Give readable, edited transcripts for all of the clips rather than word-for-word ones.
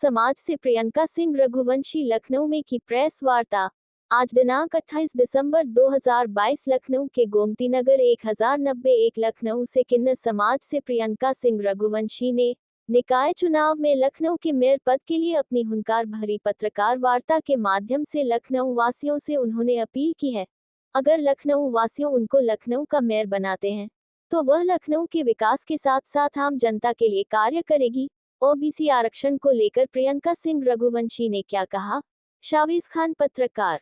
समाज से प्रियंका सिंह रघुवंशी लखनऊ में की प्रेस वार्ता। आज दिनांक 28 दिसंबर 2022 लखनऊ के गोमती नगर 1091 लखनऊ से किन्नर समाज से प्रियंका सिंह रघुवंशी ने निकाय चुनाव में लखनऊ के मेयर पद के लिए अपनी हुंकार भरी पत्रकार वार्ता के माध्यम से लखनऊ वासियों से उन्होंने अपील की है, अगर लखनऊ वासियों उनको लखनऊ का मेयर बनाते हैं तो वह लखनऊ के विकास के साथ साथ आम जनता के लिए कार्य करेगी। ओबीसी आरक्षण को लेकर प्रियंका सिंह रघुवंशी ने क्या कहा? शावीज खान पत्रकार।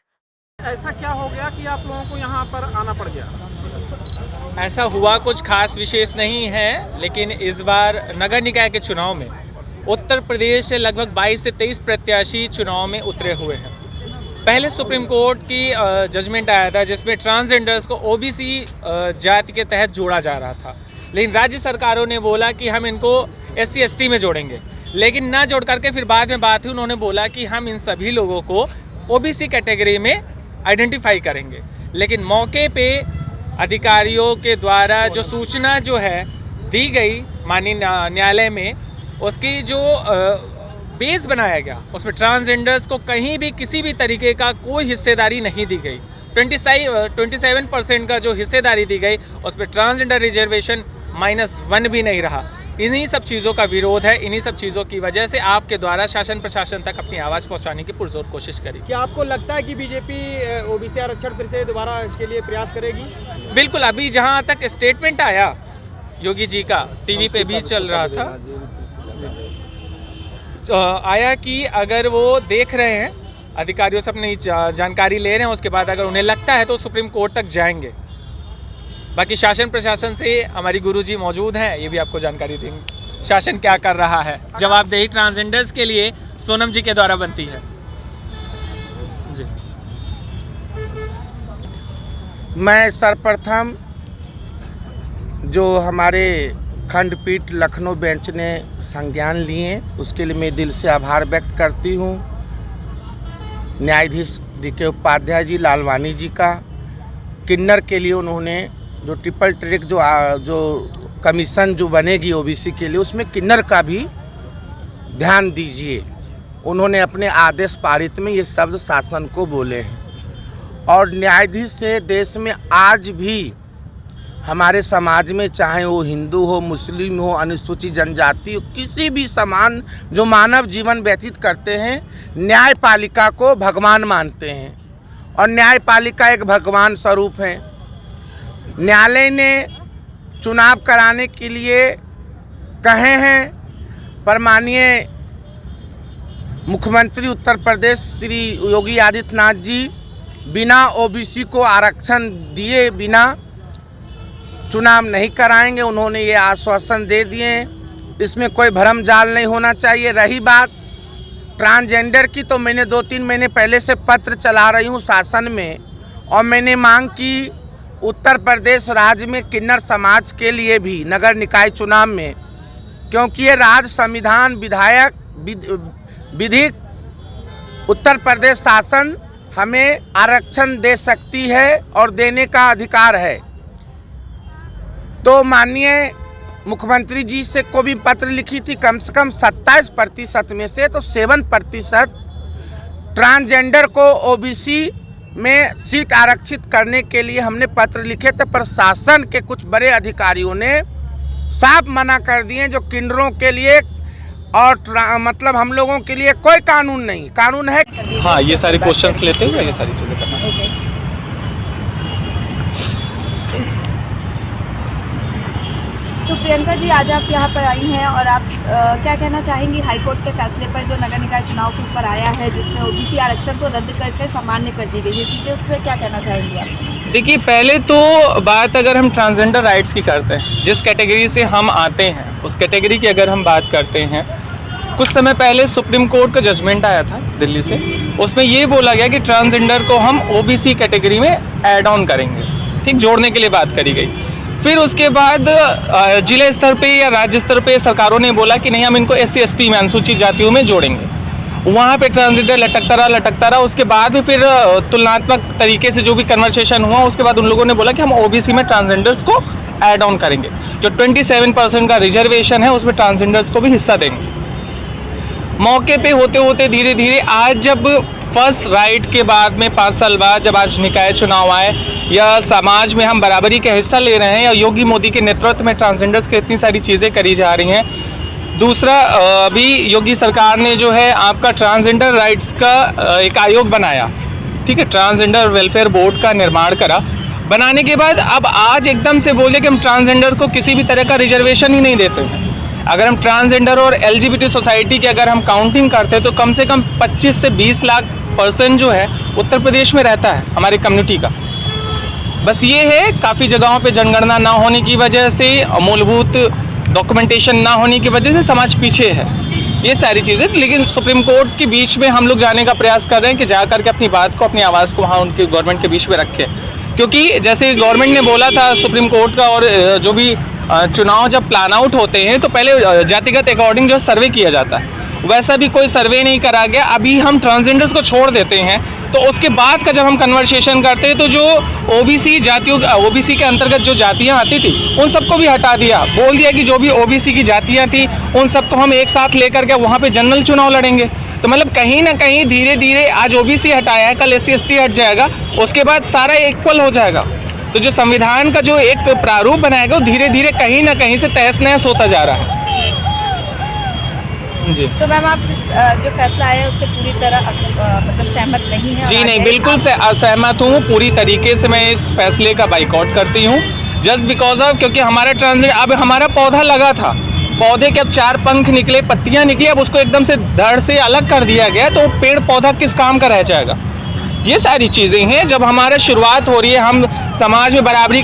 ऐसा क्या हो गया कि आप लोगों को यहाँ पर आना पड़ गया? ऐसा हुआ कुछ खास विशेष नहीं है, लेकिन इस बार नगर निकाय के चुनाव में उत्तर प्रदेश से लगभग 22 से 23 प्रत्याशी चुनाव में उतरे हुए हैं। पहले सुप्रीम कोर्ट की जजमेंट आया था जिसमें ट्रांसजेंडर्स को ओबीसी जाति के तहत जोड़ा जा रहा था, लेकिन राज्य सरकारों ने बोला कि हम इनको SC ST में जोड़ेंगे, लेकिन ना जोड़ करके फिर बाद में बात हुई, उन्होंने बोला कि हम इन सभी लोगों को ओबीसी कैटेगरी में आइडेंटिफाई करेंगे। लेकिन मौके पे अधिकारियों के द्वारा जो सूचना जो है दी गई माननीय न्यायालय में, उसकी जो बेस बनाया गया उसमें ट्रांसजेंडर्स को कहीं भी किसी भी तरीके का कोई हिस्सेदारी नहीं दी गई। 27% का जो हिस्सेदारी दी गई उसमें ट्रांसजेंडर रिजर्वेशन -1 भी नहीं रहा। इन्हीं सब चीज़ों का विरोध है। इन्हीं सब चीज़ों की वजह से आपके द्वारा शासन प्रशासन तक अपनी आवाज़ पहुंचाने की पुरजोर कोशिश करी। क्या आपको लगता है कि बीजेपी ओबीसी आरक्षण फिर से दोबारा इसके लिए प्रयास करेगी? बिल्कुल। अभी जहां तक स्टेटमेंट आया योगी जी का, टीवी पे भी चल रहा था, आया कि अगर वो देख रहे हैं, अधिकारियों से अपनी जानकारी ले रहे हैं, उसके बाद अगर उन्हें लगता है तो सुप्रीम कोर्ट तक जाएंगे। बाकी शासन प्रशासन से हमारी गुरुजी मौजूद हैं, ये भी आपको जानकारी देंगे शासन क्या कर रहा है। जवाबदेही ट्रांसजेंडर्स के लिए सोनम जी के द्वारा बनती है जी। मैं सर्वप्रथम जो हमारे खंडपीठ लखनऊ बेंच ने संज्ञान लिए उसके लिए मैं दिल से आभार व्यक्त करती हूँ। न्यायाधीश DK उपाध्याय जी, लालवानी जी का, किन्नर के लिए उन्होंने जो ट्रिपल ट्रैक जो कमीशन जो बनेगी ओबीसी के लिए, उसमें किन्नर का भी ध्यान दीजिए। उन्होंने अपने आदेश पारित में ये शब्द शासन को बोले हैं। और न्यायाधीश से देश में आज भी हमारे समाज में, चाहे वो हिंदू हो, मुस्लिम हो, अनुसूचित जनजाति हो, किसी भी समान जो मानव जीवन व्यतीत करते हैं, न्यायपालिका को भगवान मानते हैं और न्यायपालिका एक भगवान स्वरूप है। न्यायालय ने चुनाव कराने के लिए कहे हैं, पर माननीय मुख्यमंत्री उत्तर प्रदेश श्री योगी आदित्यनाथ जी बिना ओबीसी को आरक्षण दिए बिना चुनाव नहीं कराएंगे। उन्होंने ये आश्वासन दे दिए, इसमें कोई भ्रम जाल नहीं होना चाहिए। रही बात ट्रांसजेंडर की, तो मैंने 2-3 महीने पहले से पत्र चला रही हूँ शासन में, और मैंने मांग की उत्तर प्रदेश राज्य में किन्नर समाज के लिए भी नगर निकाय चुनाव में, क्योंकि ये राज्य संविधान विधायक विधिक उत्तर प्रदेश शासन हमें आरक्षण दे सकती है और देने का अधिकार है। तो माननीय मुख्यमंत्री जी से को भी पत्र लिखी थी, कम से कम 27% में से तो 7% ट्रांसजेंडर को ओबीसी में सीट आरक्षित करने के लिए हमने पत्र लिखे थे। प्रशासन के कुछ बड़े अधिकारियों ने साफ मना कर दिए, जो किन्नरों के लिए और मतलब हम लोगों के लिए कोई कानून नहीं। कानून है हाँ, ये सारे क्वेश्चंस लेते हुए ये सारी चीज़ें करना। तो प्रियंका जी, आज आप यहाँ पर आई हैं और आप क्या कहना चाहेंगी हाईकोर्ट के फैसले पर जो नगर निकाय चुनाव के ऊपर आया है, जिसमें ओबीसी आरक्षण को रद्द करके सामान्य कर दी गई है चीज़ें, उस पर क्या कहना चाहेंगी आप? देखिए, पहले तो बात अगर हम ट्रांसजेंडर राइट्स की करते हैं, जिस कैटेगरी से हम आते हैं उस कैटेगरी की अगर हम बात करते हैं, कुछ समय पहले सुप्रीम कोर्ट का जजमेंट आया था दिल्ली से, उसमें ये बोला गया कि ट्रांसजेंडर को हम ओबीसी कैटेगरी में ऐड ऑन करेंगे, ठीक, जोड़ने के लिए बात करी गई। फिर उसके बाद जिले स्तर पे या राज्य स्तर पे सरकारों ने बोला कि नहीं, हम इनको SC ST में, अनुसूचित जातियों में जोड़ेंगे। वहाँ पे ट्रांसजेंडर लटकता रहा। उसके बाद भी फिर तुलनात्मक तरीके से जो भी कन्वर्सेशन हुआ, उसके बाद उन लोगों ने बोला कि हम ओबीसी में ट्रांसजेंडर्स को ऐड ऑन करेंगे। जो 27% का रिजर्वेशन है उसमें ट्रांसजेंडर्स को भी हिस्सा देंगे। मौके पे होते होते धीरे धीरे आज जब फर्स्ट राइट के बाद में 5 साल बाद जब आज निकाय चुनाव आए या समाज में हम बराबरी का हिस्सा ले रहे हैं या योगी मोदी के नेतृत्व में ट्रांसजेंडर्स के इतनी सारी चीज़ें करी जा रही हैं। दूसरा, अभी योगी सरकार ने जो है आपका ट्रांसजेंडर राइट्स का एक आयोग बनाया, ठीक है, ट्रांसजेंडर वेलफेयर बोर्ड का निर्माण करा। बनाने के बाद अब आज एकदम से बोले कि हम ट्रांसजेंडर को किसी भी तरह का रिजर्वेशन ही नहीं देते हैं। अगर हम ट्रांसजेंडर और LGBT सोसाइटी की अगर हम काउंटिंग करते हैं तो कम से कम 25 से 20 लाख पर्सन जो है उत्तर प्रदेश में रहता है हमारी कम्युनिटी का। बस ये है काफ़ी जगहों पे जनगणना ना होने की वजह से, मूलभूत डॉक्यूमेंटेशन ना होने की वजह से समाज पीछे है, ये सारी चीज़ें। लेकिन सुप्रीम कोर्ट के बीच में हम लोग जाने का प्रयास कर रहे हैं कि जा करके अपनी बात को, अपनी आवाज़ को वहाँ उनके गवर्नमेंट के बीच में रखें, क्योंकि जैसे गवर्नमेंट ने बोला था सुप्रीम कोर्ट का, और जो भी चुनाव जब प्लान आउट होते हैं तो पहले जातिगत अकॉर्डिंग जो सर्वे किया जाता है, वैसा भी कोई सर्वे नहीं करा गया। अभी हम ट्रांसजेंडर्स को छोड़ देते हैं तो उसके बाद का जब हम कन्वर्सेशन करते हैं तो जो ओबीसी जातियों, ओबीसी के अंतर्गत जो जातियां आती थी उन सबको भी हटा दिया, बोल दिया कि जो भी ओबीसी की जातियां थी उन सबको हम एक साथ लेकर के वहाँ पे जनरल चुनाव लड़ेंगे। तो मतलब कहीं ना कहीं धीरे धीरे आज ओबीसी हटाया है, कल SC ST हट जाएगा, उसके बाद सारा इक्वल हो जाएगा। तो जो संविधान का जो एक प्रारूप बनाएगा वो धीरे धीरे कहीं ना कहीं से तहस नहस होता जा रहा है। जी तो मैम आप जो फैसला आया है उससे पूरी तरह मतलब सहमत नहीं है? जी नहीं, बिल्कुल से असहमत हूँ। पूरी तरीके से मैं इस फैसले का बाइकआउट करती हूँ, जस्ट बिकॉज ऑफ, क्योंकि हमारा ट्रांसजेंडर, अब हमारा पौधा लगा था, पौधे के अब 4 पंख निकले, पत्तियाँ निकली, अब उसको एकदम से धड़ से अलग कर दिया गया तो पेड़ पौधा किस काम का रह जाएगा। ये सारी चीज़ें हैं। जब हमारा शुरुआत हो रही है, हम समाज में बराबरी